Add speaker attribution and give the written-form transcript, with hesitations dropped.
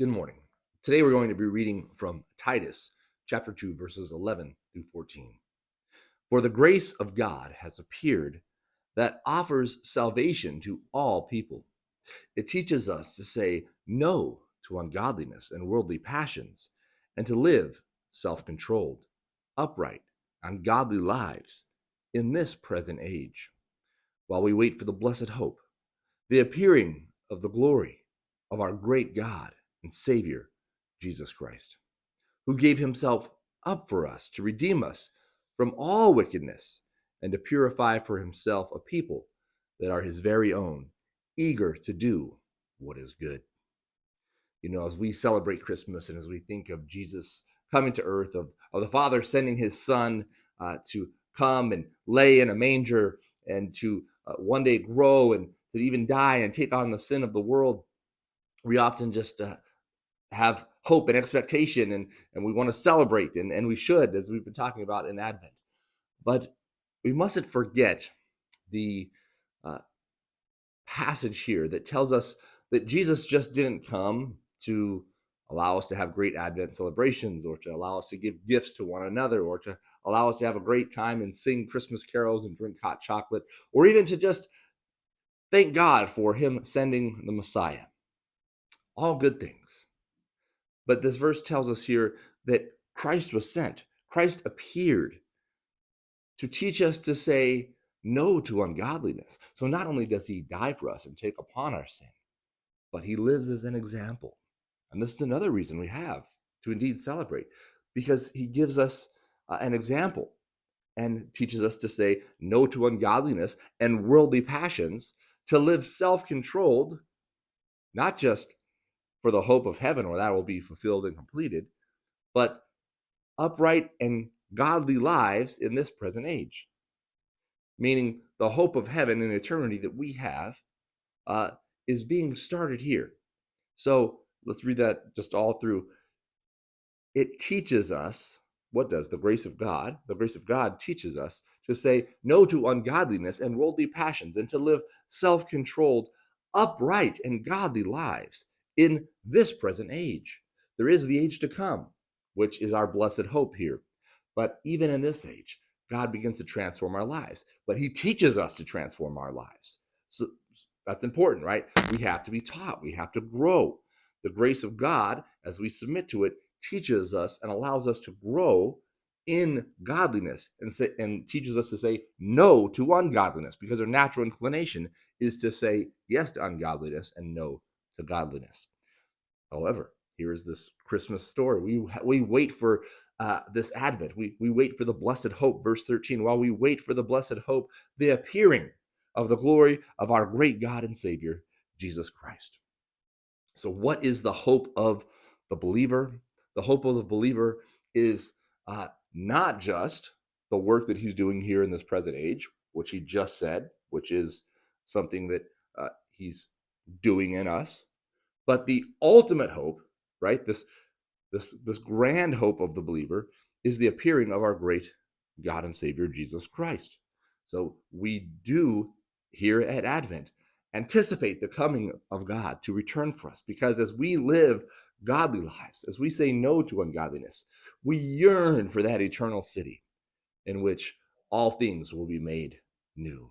Speaker 1: Good morning. Today we're going to be reading from Titus chapter 2, verses 11 through 14. For the grace of God has appeared that offers salvation to all people. It teaches us to say no to ungodliness and worldly passions, and to live self-controlled, upright, and godly lives in this present age, while we wait for the blessed hope, the appearing of the glory of our great God and Savior, Jesus Christ, who gave himself up for us to redeem us from all wickedness and to purify for himself a people that are his very own, eager to do what is good. As we celebrate Christmas and as we think of Jesus coming to earth, of the Father sending his Son to come and lay in a manger and to one day grow and to even die and take on the sin of the world, we often just have hope and expectation, and we want to celebrate, and we should, as we've been talking about in Advent. But we mustn't forget the uh, passage here that tells us that Jesus just didn't come to allow us to have great Advent celebrations, or to allow us to give gifts to one another, or to allow us to have a great time and sing Christmas carols and drink hot chocolate, or even to just thank God for him sending the Messiah. All good things. But this verse tells us here that Christ was sent. Christ appeared to teach us to say no to ungodliness. So not only does he die for us and take upon our sin, but he lives as an example. And this is another reason we have to indeed celebrate, because he gives us an example and teaches us to say no to ungodliness and worldly passions, to live self-controlled, not just for the hope of heaven where that will be fulfilled and completed, but upright and godly lives in this present age. Meaning the hope of heaven and eternity that we have is being started here. So let's read that just all through. It teaches us, what does the grace of God? The grace of God teaches us to say no to ungodliness and worldly passions, and to live self-controlled, upright, and godly lives in this present age. There is the age to come, which is our blessed hope here. But even in this age, God begins to transform our lives. But he teaches us to transform our lives. So that's important, right? We have to be taught. We have to grow. The grace of God, as we submit to it, teaches us and allows us to grow in godliness, and teaches us to say no to ungodliness, because our natural inclination is to say yes to ungodliness and no to godliness. However, here is this Christmas story. We wait for this Advent. We wait for the blessed hope. Verse 13, while we wait for the blessed hope, the appearing of the glory of our great God and Savior, Jesus Christ. So what is the hope of the believer? The hope of the believer is not just the work that he's doing here in this present age, which he just said, which is something that he's doing in us, but the ultimate hope, right? This grand hope of the believer is the appearing of our great God and Savior, Jesus Christ. So we do here at Advent anticipate the coming of God to return for us, because as we live godly lives, as we say no to ungodliness, we yearn for that eternal city in which all things will be made new.